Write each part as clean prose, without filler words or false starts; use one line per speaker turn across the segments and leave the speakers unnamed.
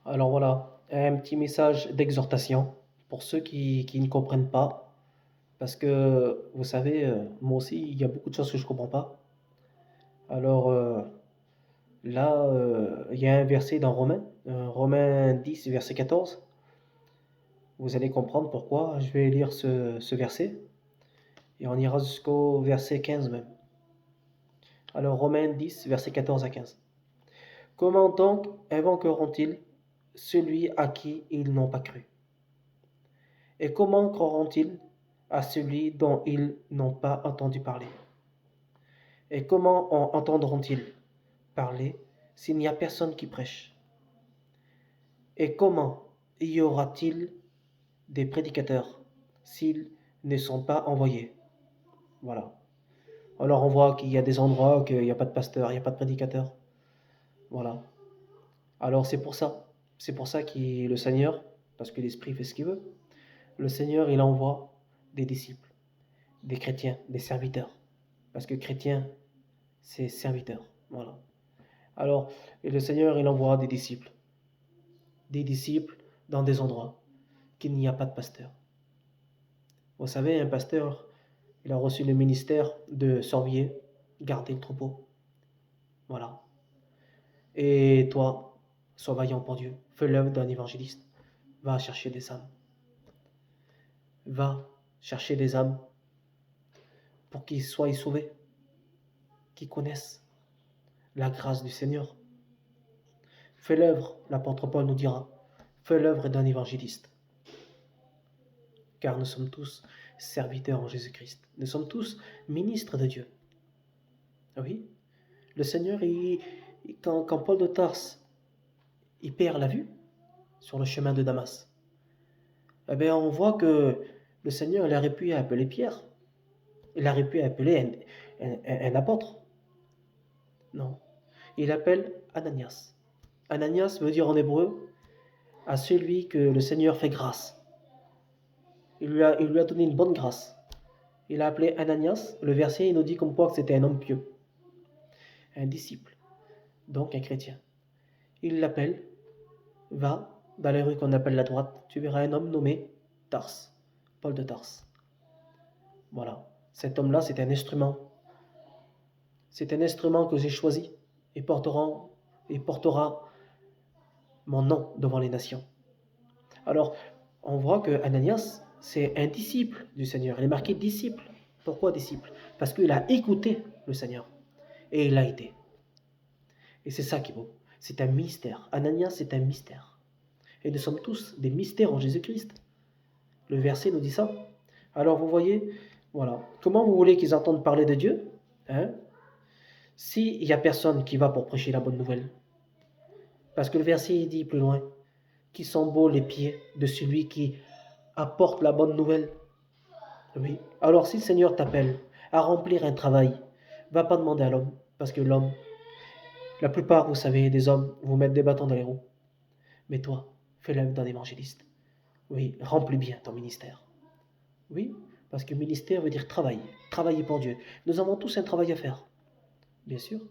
Alors voilà, un petit message d'exhortation pour ceux qui ne comprennent pas, parce que vous savez, moi aussi, il y a beaucoup de choses que je ne comprends pas. Alors là, il y a un verset dans Romains, Romains 10, verset 14. Vous allez comprendre pourquoi. Je vais lire ce verset et on ira jusqu'au verset 15 même. Alors Romains 10, verset 14 à 15. Comment donc invoqueront-ils celui à qui ils n'ont pas cru? Et comment croiront-ils à celui dont ils n'ont pas entendu parler? Et comment en entendront-ils parler s'il n'y a personne qui prêche? Et comment y aura-t-il des prédicateurs s'ils ne sont pas envoyés? Voilà. Alors on voit qu'il y a des endroits où il n'y a pas de pasteur, il n'y a pas de prédicateur. Voilà. Alors c'est pour ça. C'est pour ça que le Seigneur, parce que l'Esprit fait ce qu'il veut, le Seigneur, il envoie des disciples, des chrétiens, des serviteurs. Parce que chrétien, c'est serviteur. Voilà. Alors, et le Seigneur, il envoie des disciples dans des endroits qu'il n'y a pas de pasteur. Vous savez, un pasteur, il a reçu le ministère de surveiller, garder le troupeau. Voilà. Et toi, sois vaillant pour Dieu. Fais l'œuvre d'un évangéliste. Va chercher des âmes. Va chercher des âmes pour qu'ils soient sauvés, qu'ils connaissent la grâce du Seigneur. Fais l'œuvre, l'apôtre Paul nous dira, fais l'œuvre d'un évangéliste. Car nous sommes tous serviteurs en Jésus-Christ. Nous sommes tous ministres de Dieu. Oui, le Seigneur, quand Paul de Tarse, il perd la vue sur le chemin de Damas, eh bien, on voit que le Seigneur, il aurait pu appeler Pierre, il aurait pu appeler un apôtre. Non, il appelle Ananias. Ananias veut dire en hébreu à celui que le Seigneur fait grâce. Il lui a donné une bonne grâce. Il a appelé Ananias. Le verset, il nous dit comme quoi que c'était un homme pieux, un disciple, donc un chrétien. Il l'appelle, va dans les rues qu'on appelle la droite, tu verras un homme nommé Tarse, Paul de Tarse. Voilà, cet homme-là, c'est un instrument. C'est un instrument que j'ai choisi et portera mon nom devant les nations. Alors, on voit que Ananias, c'est un disciple du Seigneur. Il est marqué disciple. Pourquoi disciple? Parce qu'il a écouté le Seigneur et il a été. Et c'est ça qui est beau. C'est un mystère. Ananias, c'est un mystère. Et nous sommes tous des mystères en Jésus-Christ. Le verset nous dit ça. Alors vous voyez, voilà. Comment vous voulez qu'ils entendent parler de Dieu, hein, s'il n'y a personne qui va pour prêcher la bonne nouvelle? Parce que le verset il dit plus loin, qui sont beaux les pieds de celui qui apporte la bonne nouvelle. Oui. Alors si le Seigneur t'appelle à remplir un travail, va pas demander à l'homme, parce que l'homme, la plupart, vous savez, des hommes vous mettent des bâtons dans les roues. Mais toi, fais l'œuvre d'un évangéliste. Oui, remplis bien ton ministère. Oui, parce que ministère veut dire travailler, travailler pour Dieu. Nous avons tous un travail à faire, bien sûr.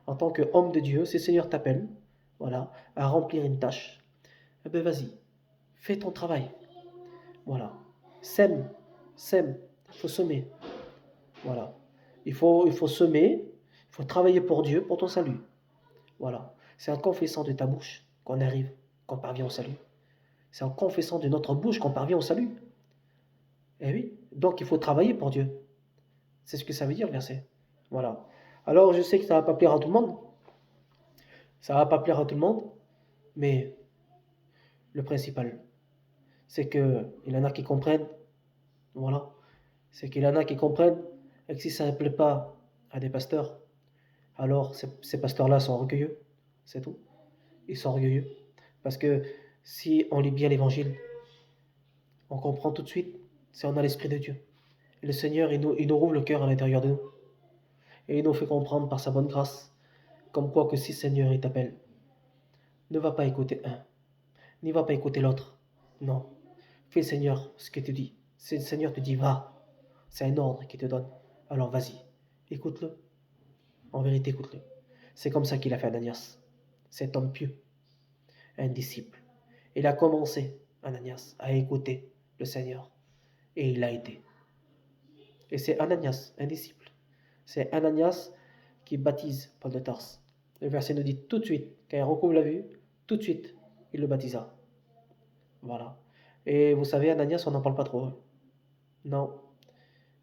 En tant qu'homme de Dieu, si le Seigneur t'appelle, voilà, à remplir une tâche, eh bien vas-y, fais ton travail. Voilà. Sème, sème, il faut semer. Voilà. Il faut semer, il faut travailler pour Dieu, pour ton salut. Voilà. C'est en confessant de ta bouche qu'on arrive, qu'on parvient au salut. C'est en confessant de notre bouche qu'on parvient au salut. Eh oui, donc il faut travailler pour Dieu. C'est ce que ça veut dire le verset. Voilà. Alors je sais que ça va pas plaire à tout le monde. Ça va pas plaire à tout le monde, mais le principal, c'est que il y en a qui comprennent. Voilà. C'est qu'il y en a qui comprennent et que si ça ne plaît pas à des pasteurs, alors ces pasteurs-là sont orgueilleux. C'est tout. Ils sont orgueilleux. Parce que si on lit bien l'évangile, on comprend tout de suite, c'est on a l'Esprit de Dieu. Et le Seigneur, il nous rouvre le cœur à l'intérieur de nous. Et il nous fait comprendre par sa bonne grâce, comme quoi que si le Seigneur il t'appelle, ne va pas écouter un, n'y va pas écouter l'autre. Non. Fais le Seigneur ce que tu dis. Si le Seigneur te dit va, c'est un ordre qu'il te donne. Alors vas-y, écoute-le. En vérité, écoute-le. C'est comme ça qu'il a fait Ananias, cet homme pieux. un disciple. Il a commencé, Ananias, à écouter le Seigneur. Et il a été. Et c'est Ananias, un disciple. C'est Ananias qui baptise Paul de Tarse. Le verset nous dit tout de suite, quand il recouvre la vue, tout de suite, il le baptisa. Voilà. Et vous savez, Ananias, on n'en parle pas trop. Hein. Non.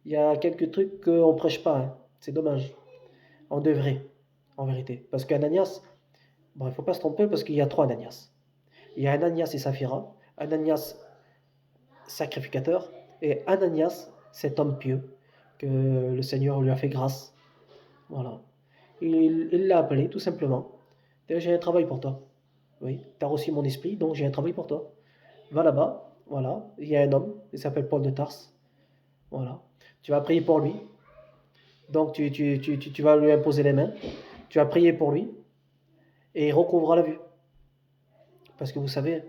Il y a quelques trucs qu'on ne prêche pas. Hein. C'est dommage. On devrait, en vérité. Parce qu'Ananias, bon, il ne faut pas se tromper parce qu'il y a trois Ananias. Il y a Ananias et Saphira, Ananias sacrificateur, et Ananias, cet homme pieux, que le Seigneur lui a fait grâce. Voilà. Il l'a appelé, tout simplement. J'ai un travail pour toi. Oui, tu as reçu mon esprit, donc j'ai un travail pour toi. Va là-bas, voilà. Il y a un homme, il s'appelle Paul de Tarse. Voilà. Tu vas prier pour lui. Donc tu vas lui imposer les mains. Tu vas prier pour lui. Et il recouvrira la vue. Parce que vous savez,